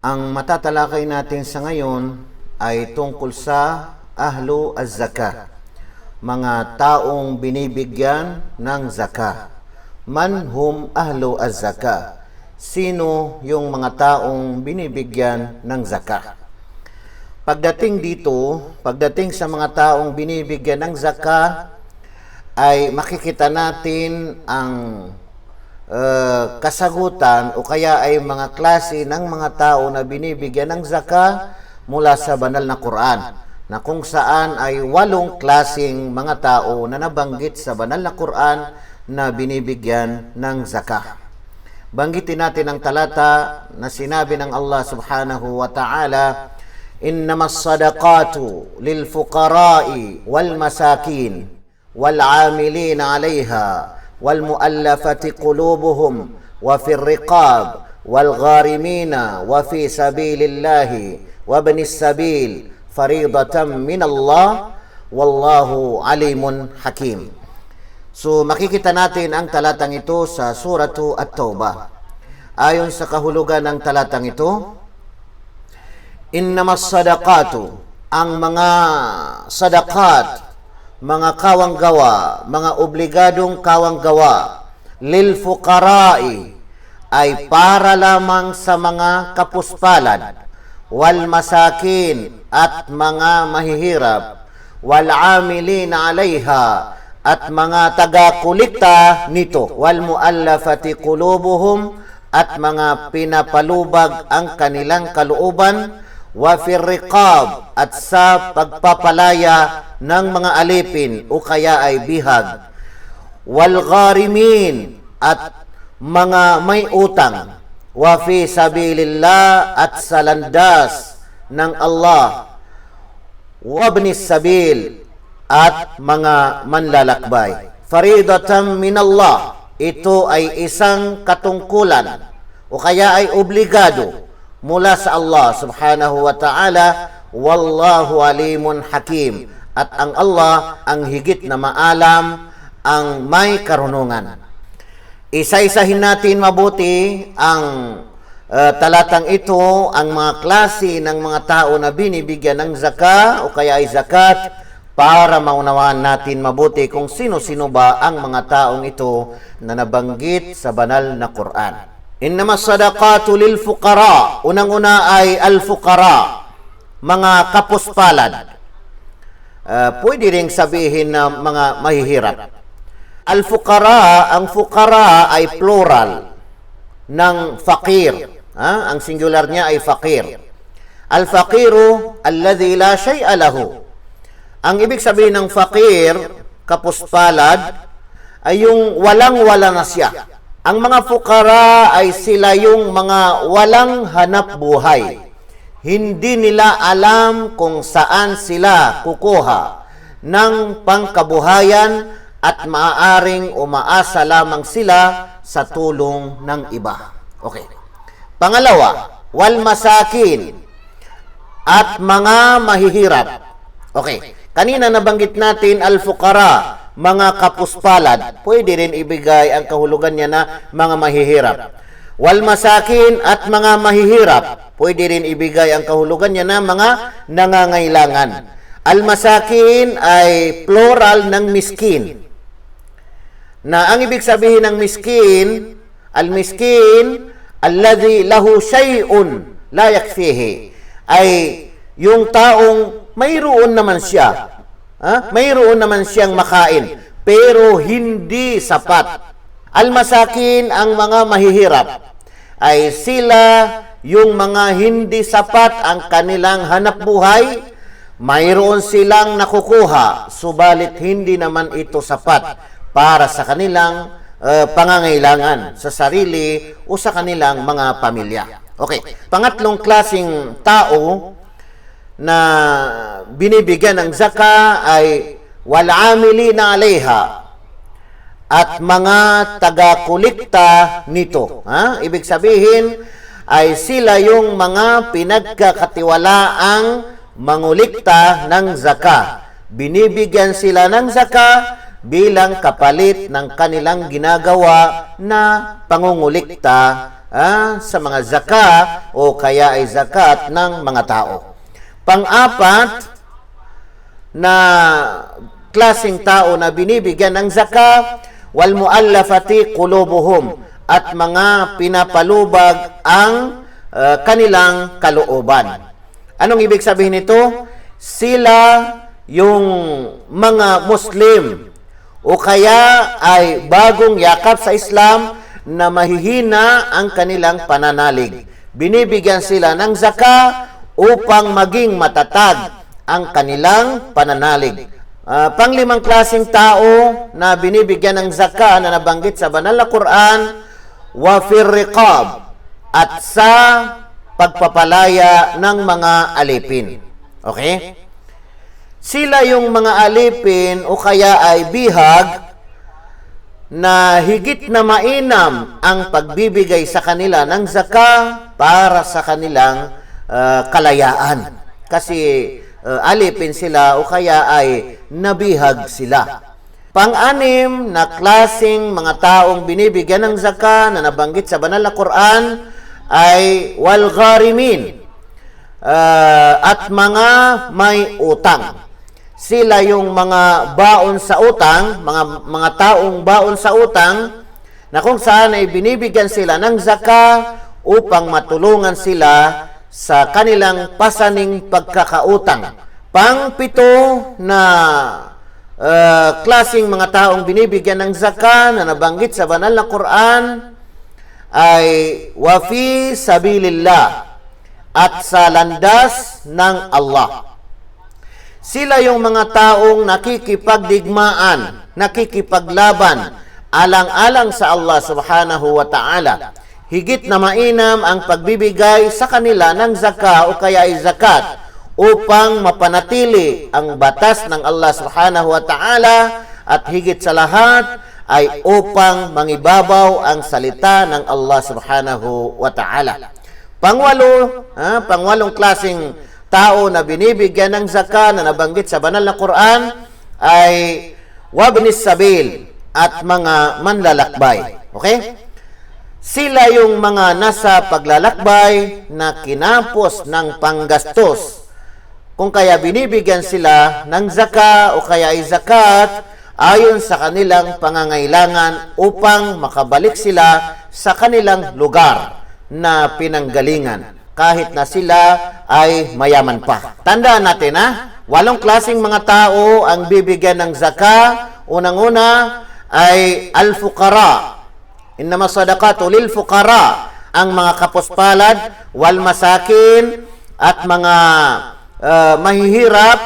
Ang matatalakay natin sa ngayon ay tungkol sa ahlu az-zakah, mga taong binibigyan ng zakah. Man hum ahlu az-zakah? Sino yung mga taong binibigyan ng zakah? Pagdating sa mga taong binibigyan ng zakah, ay makikita natin ang kasagutan o kaya ay mga klase ng mga tao na binibigyan ng zakah mula sa banal na Quran, na kung saan ay 8 klaseng mga tao na nabanggit sa banal na Quran na binibigyan ng zakah. Banggitin natin ang talata na sinabi ng Allah subhanahu wa ta'ala, innamas sadaqatu lil fuqara'i wal masakin wal 'amilina 'alayha والمؤلفة قلوبهم وفي الرقاب والغارمين وفي سبيل الله وابن السبيل فريضة من الله والله عليم حكيم. So makikita natin ang talatang ito sa suratu At-Taubah. Ayon sa kahulugan ng talatang ito, innamas sadaqatu, ang mga sadaqat, mga kawanggawa, mga obligadong kawanggawa, lil fuqara'i, ay para lamang sa mga kapuspalad, wal masakin, at mga mahihirap, wal amilina 'alayha, at mga taga-kulikta nito, wal muallafati qulubuhum, at mga pinapalubag ang kanilang kalooban, wa fir riqab, at sa pagpapalaya ng mga alipin o kaya ay bihag, wal gharimin, at mga may utang, wa fi sabilillah, at sa landas ng Allah, wa ibnis sabil, at mga manlalakbay. Faridatan min Allah, ito ay isang katungkulan o kaya ay obligado mula sa Allah subhanahu wa ta'ala. Wallahu alimun hakim, at ang Allah ang higit na maalam, ang may karunungan. Isa-isahin natin mabuti ang talatang ito, ang mga klase ng mga tao na binibigyan ng zakah o kaya ay zakat, para maunawaan natin mabuti kung sino-sino ba ang mga taong ito na nabanggit sa banal na Quran. Innamas sadaqatu lil fuqara, unang-una ay al-fuqara, mga kapuspalad. Pwede ring sabihin na mga mahihirap. Al-fuqara, ang fuqara ay plural ng faqir. Ang singular niya ay faqir. Al-faqiru alladhi la shay'a lahu. Ang ibig sabihin ng faqir, kapuspalad, ay yung walang-wala na siya. Ang mga fuqara ay sila yung mga walang hanap buhay. Hindi nila alam kung saan sila kukuha ng pangkabuhayan at maaaring umaasa lamang sila sa tulong ng iba. Okay. Pangalawa, wal masakin, at mga mahihirap. Okay. Kanina nabanggit natin al-fuqara, mga kapuspalad. Pwede rin ibigay ang kahulugan niya na mga mahihirap. Wal masakin, at mga mahihirap, pwede rin ibigay ang kahulugan niya na mga nangangailangan. Al-masakin ay plural ng miskin, na ang ibig sabihin ng miskin, al-miskin alladhi lahu shay'un la yakfihi, ay yung taong mayroon naman siya, mayroon naman siyang makain, pero hindi sapat. Al-masakin, ang mga mahihirap, ay sila yung mga hindi sapat ang kanilang hanap buhay. Mayroon silang nakukuha, subalit hindi naman ito sapat para sa kanilang pangangailangan sa sarili o sa kanilang mga pamilya. Okay, pangatlong klaseng tao na binibigyan ng zakah ay wal amilina 'alayha, at mga taga-kulikta nito. Ibig sabihin ay sila yung mga pinagkakatiwalaang mangulikta ng zakah. Binibigyan sila ng zakah bilang kapalit ng kanilang ginagawa na pangungulikta sa mga zakat o kaya ay zakat ng mga tao. Pang-apat na klaseng tao na binibigyan ng zakat, wal muallafati qulubuhum, at mga pinapalubag ang kanilang kalooban. Anong ibig sabihin nito? Sila yung mga Muslim o kaya ay bagong yakap sa Islam na mahihina ang kanilang pananalig. Binibigyan sila ng zakat upang maging matatag ang kanilang pananalig. Panglimang klaseng tao na binibigyan ng zakat na nabanggit sa banal na Quran, wa fir riqab, at sa pagpapalaya ng mga alipin. Okay? Sila yung mga alipin o kaya ay bihag na higit na mainam ang pagbibigay sa kanila ng zakat para sa kanilang kalayaan. Kasi alipin sila o kaya ay nabihag sila. Pang-anim na klaseng mga taong binibigyan ng zakat na nabanggit sa banal na Quran ay wal gharimin, at mga may utang. Sila yung mga baon sa utang, mga taong baon sa utang, na kung saan ay binibigyan sila ng zakat upang matulungan sila sa kanilang pasaning pagkakautang. Pang-pito na klaseng mga taong binibigyan ng zakat na nabanggit sa banal na Quran ay wa fi sabilillah, at sa landas ng Allah. Sila yung mga taong nakikipagdigmaan, nakikipaglaban alang-alang sa Allah subhanahu wa ta'ala. Higit na mainam ang pagbibigay sa kanila ng zakat o kaya ay zakat upang mapanatili ang batas ng Allah subhanahu wa ta'ala, at higit sa lahat ay upang mangibabaw ang salita ng Allah subhanahu wa ta'ala. Pangwalong klaseng tao na binibigyan ng zakat na nabanggit sa banal na Quran ay wabnis sabil, at mga manlalakbay. Okay? Sila yung mga nasa paglalakbay na kinapos ng panggastos. Kung kaya binibigyan sila ng zakat o kaya ay zakat ayon sa kanilang pangangailangan upang makabalik sila sa kanilang lugar na pinanggalingan, kahit na sila ay mayaman pa. Tandaan natin, 8 klaseng mga tao ang bibigyan ng zakat. Unang-una ay al-fuqara. Innama sadaqatu lil fuqara, ang mga kapuspalad, wal masakin, at mga mahihirap,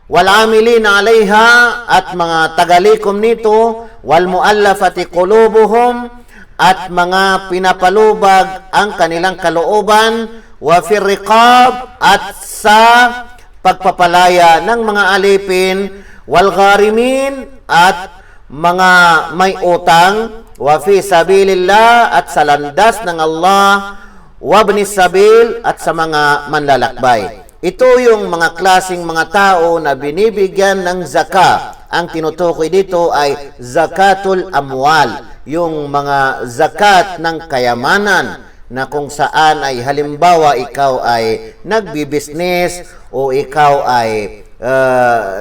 wal amilina alaiha, at mga tagalikom nito, wal muallafati qulubuhum, at mga pinapalubag ang kanilang kalooban, wa fir riqab, at sa pagpapalaya ng mga alipin, wal gharimin, at mga may utang, wa fi sabilillah, at sa landas ng Allah, wa ibnis sabil, at sa mga manlalakbay. Ito yung mga klaseng mga tao na binibigyan ng zakat. Ang tinutukoy dito ay zakatul amwal, yung mga zakat ng kayamanan, na kung saan ay halimbawa ikaw ay nagbibisnes o ikaw ay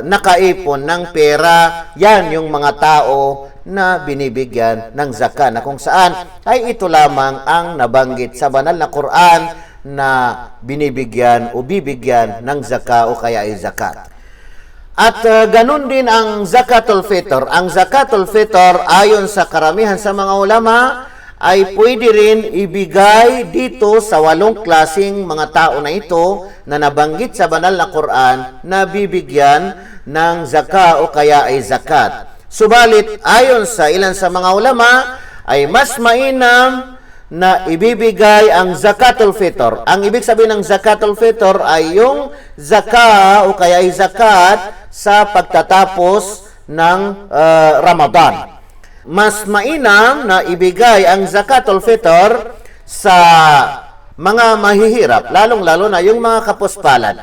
nakaipon ng pera. Yan yung mga tao na binibigyan ng zakat, na kung saan ay ito lamang ang nabanggit sa banal na Quran na binibigyan o bibigyan ng zakat o kaya ay zakat. At ganun din ang zakatul fitr. Ang zakatul fitr ayon sa karamihan sa mga ulama ay pwede rin ibigay dito sa 8 klaseng mga tao na ito na nabanggit sa banal na Quran na bibigyan ng zakat o kaya ay zakat. Subalit ayon sa ilan sa mga ulama ay mas mainam na ibibigay ang zakatul fitr. Ang ibig sabihin ng zakatul fitr ay yung zakat o kaya ay zakat sa pagtatapos ng Ramadan. Mas mainam na ibigay ang zakatul fitr sa mga mahihirap, lalong-lalo na yung mga kapuspalad.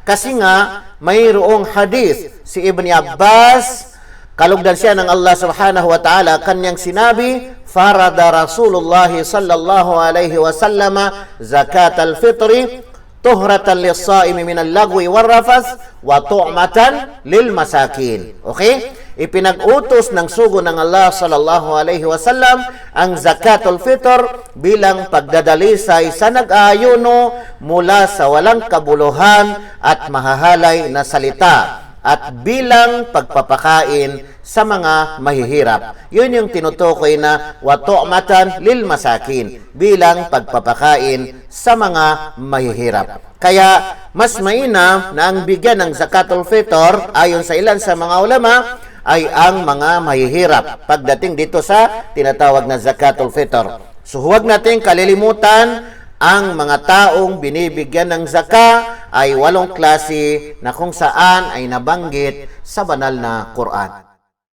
Kasi nga, mayroong hadith si Ibn Abbas Kalugdan siya ng Allah subhanahu wa ta'ala, kanyang sinabi, farada Rasulullah sallallahu alaihi wasallam zakat al-fitri tuhratan lis-saimi min al-lagwi war-rafas wa tu'matan lil masakin. Okay? Ipinag-utos ng sugo ng Allah sallallahu alaihi wasallam ang zakatul fitr bilang pagdadalisay sa nag-aayuno mula sa walang kabuluhan at mahahalay na salita at bilang pagpapakain sa mga mahihirap. Yun yung tinutukoy na wa tu'matan lil masakin, bilang pagpapakain sa mga mahihirap. Kaya mas mainam na ang bigyan ng zakatul fitr ayon sa ilan sa mga ulama ay ang mga mahihirap pagdating dito sa tinatawag na zakatul fitr. So huwag nating kalilimutan ang mga taong binibigyan ng zaka ay 8 klase na kung saan ay nabanggit sa banal na Quran.